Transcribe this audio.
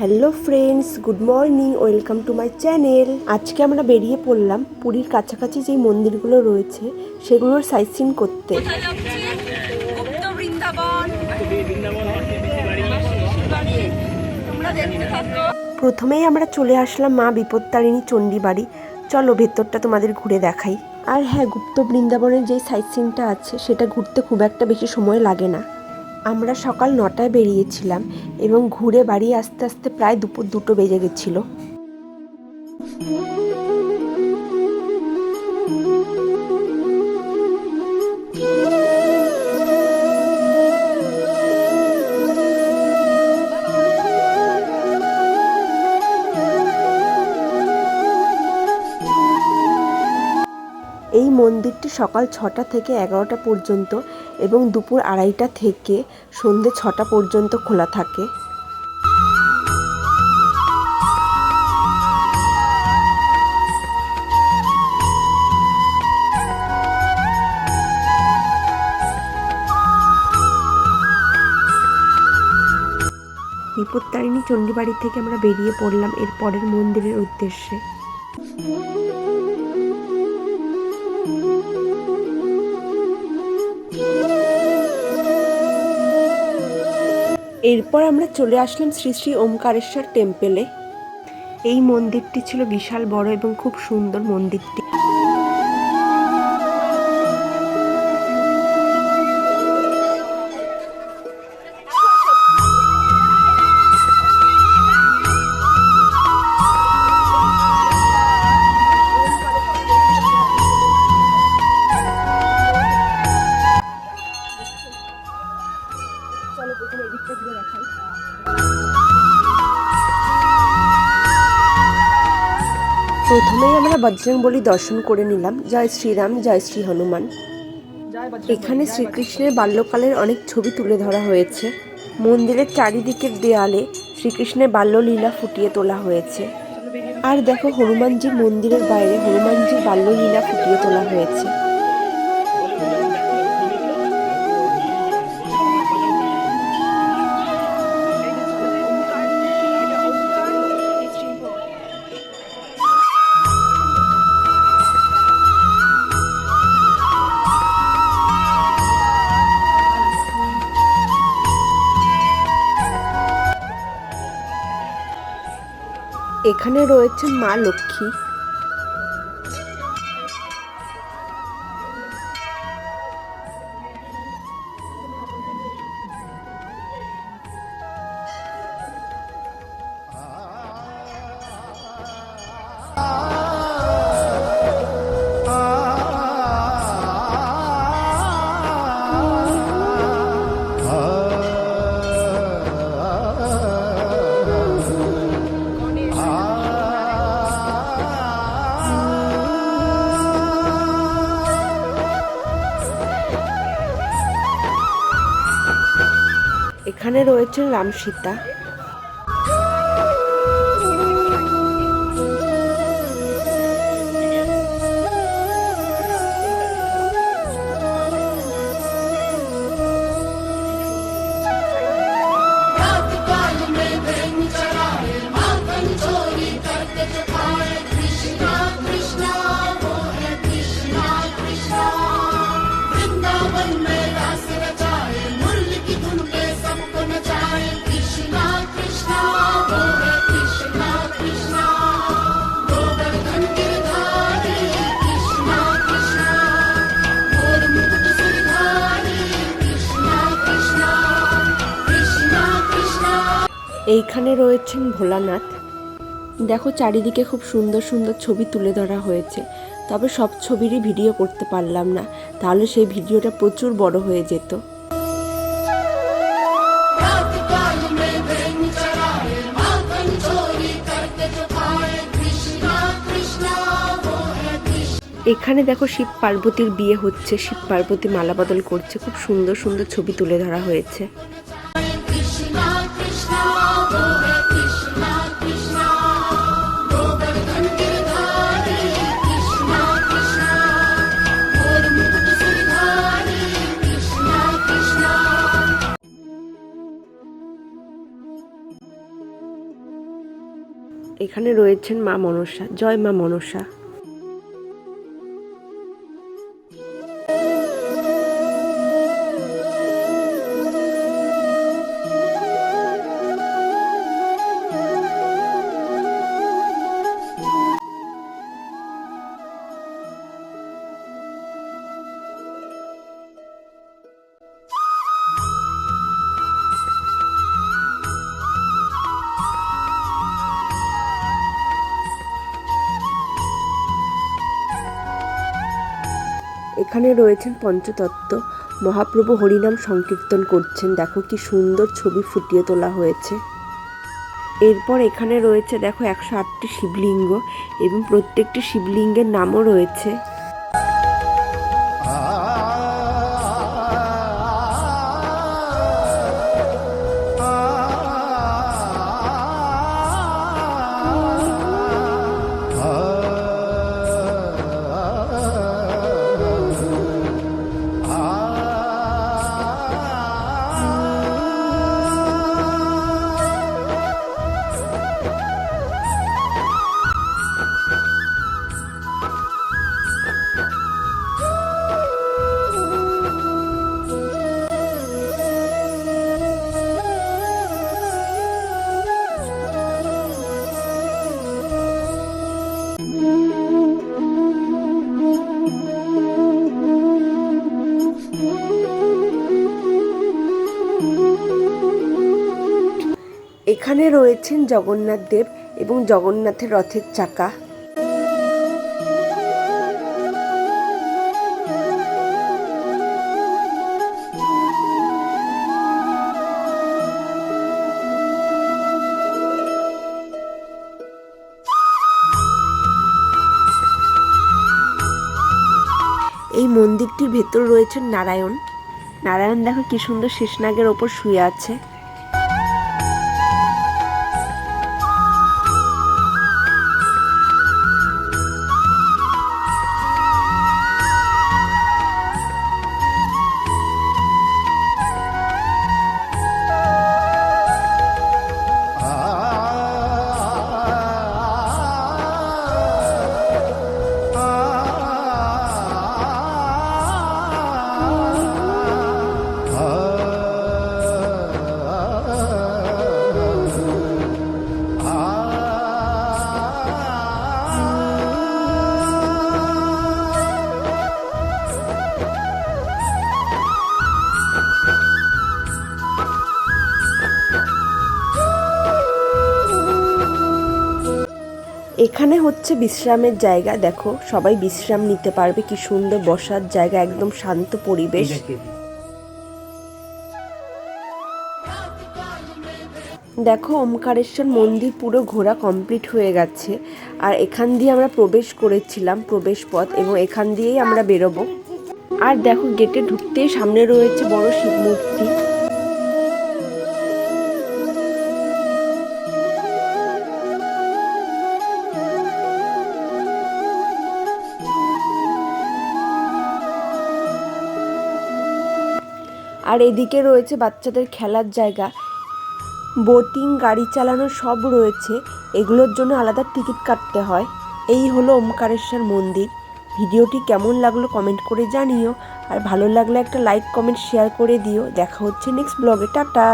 Hello friends, good morning, welcome to my channel. আজকে আমরা বেরিয়ে পড়লাম পুরীর কাছাকাছি যেই মন্দিরগুলো রয়েছে সেগুলোর সাইট সিন করতে। প্রথমেই আমরা চলে আসলাম মা বিপত্তারিণী চণ্ডী বাড়ি। চলো ভেতরটা তোমাদের ঘুরে দেখাই। আর হ্যাঁ, গুপ্ত বৃন্দাবনের যেই সাইট সিনটা আছে সেটা ঘুরতে খুব একটা বেশি সময় লাগে না। আমরা সকাল 9টায় বেরিয়েছিলাম এবং ঘুরে বাড়ি আস্তে আস্তে প্রায় দুপুর 2টো বেজে গেছিল। এই মন্দিরটি সকাল 6টা থেকে 11টা পর্যন্ত এবং দুপুর 2:30টা থেকে সন্ধে 6টা পর্যন্ত খোলা থাকে। বিপত্তারিণী চণ্ডীবাড়ি থেকে আমরা বেরিয়ে পড়লাম এর পরের মন্দিরের উদ্দেশ্যে। এরপর আমরা চলে আসলাম শ্রী শ্রী ওমকারেশ্বর টেম্পেলে। এই মন্দিরটি ছিল বিশাল বড় এবং খুব সুন্দর মন্দিরটি। প্রথমেই আমরা বজরংবলী দর্শন করে নিলাম। জয় শ্রীরাম, জয় শ্রী হনুমান। এখানে শ্রীকৃষ্ণের বাল্যকালের অনেক ছবি তুলে ধরা হয়েছে। মন্দিরের চারিদিকের দেয়ালে শ্রীকৃষ্ণের বাল্যলীলা ফুটিয়ে তোলা হয়েছে। আর দেখো, হনুমানজির মন্দিরের বাইরে হনুমানজির বাল্যলীলা ফুটিয়ে তোলা হয়েছে। এখানে রয়েছে মা লক্ষ্মী। এখানে রয়েছেন রাম সীতা। এইখানে রয়েছেন ভোলানাথ। দেখো, চারিদিকে খুব সুন্দর সুন্দর ছবি তুলে ধরা হয়েছে, তবে সব ছবিরই ভিডিও করতে পারলাম না, তাহলে সেই ভিডিওটা প্রচুর বড় হয়ে যেত। এখানে দেখো, শিব পার্বতীর বিয়ে হচ্ছে, শিব পার্বতী মালা বদল করছে, খুব সুন্দর সুন্দর ছবি তুলে ধরা হয়েছে। এখানে রয়েছেন মা মনসা। জয় মা মনসা। এখানে রয়েছেন পঞ্চতত্ত্ব। মহাপ্রভু হরিনাম সংকীর্তন করছেন। দেখো কি সুন্দর ছবি ফুটিয়ে তোলা হয়েছে। এরপর এখানে রয়েছে দেখো 108টি শিবলিঙ্গ এবং প্রত্যেকটি শিবলিঙ্গের নামও রয়েছে। এখানে রয়েছেন জগন্নাথ দেব এবং জগন্নাথের রথের চাকা। এই মন্দিরটির ভেতর রয়েছেন নারায়ণ। নারায়ণ দেখো কি সুন্দর শেষনাগের ওপর শুয়ে আছে। এখানে হচ্ছে বিশ্রামের জায়গা। দেখো সবাই বিশ্রাম নিতে পারবে, কি সুন্দর বসার জায়গা, একদম শান্ত পরিবেশ। দেখো ওমকারেশ্বর মন্দির পুরো ঘোরা কমপ্লিট হয়ে গেছে। আর এখান দিয়ে আমরা প্রবেশ করেছিলাম, প্রবেশ পথ, এবং এখান দিয়েই আমরা বেরোবো। আর দেখো গেটে ঢুকতেই সামনে রয়েছে বড় শিব মূর্তি। আর এদিকে রয়েছে বাচ্চাদের খেলার জায়গা, বোটিং, গাড়ি চালানো সব রয়েছে। এগুলোর জন্য আলাদা টিকিট কাটতে হয়। এই হলো ওমকারেশ্বর মন্দির। ভিডিওটি কেমন লাগলো কমেন্ট করে জানিও। আর ভালো লাগলে একটা লাইক, কমেন্ট, শেয়ার করে দিও। দেখা হচ্ছে নেক্সট ব্লগে। টাটা।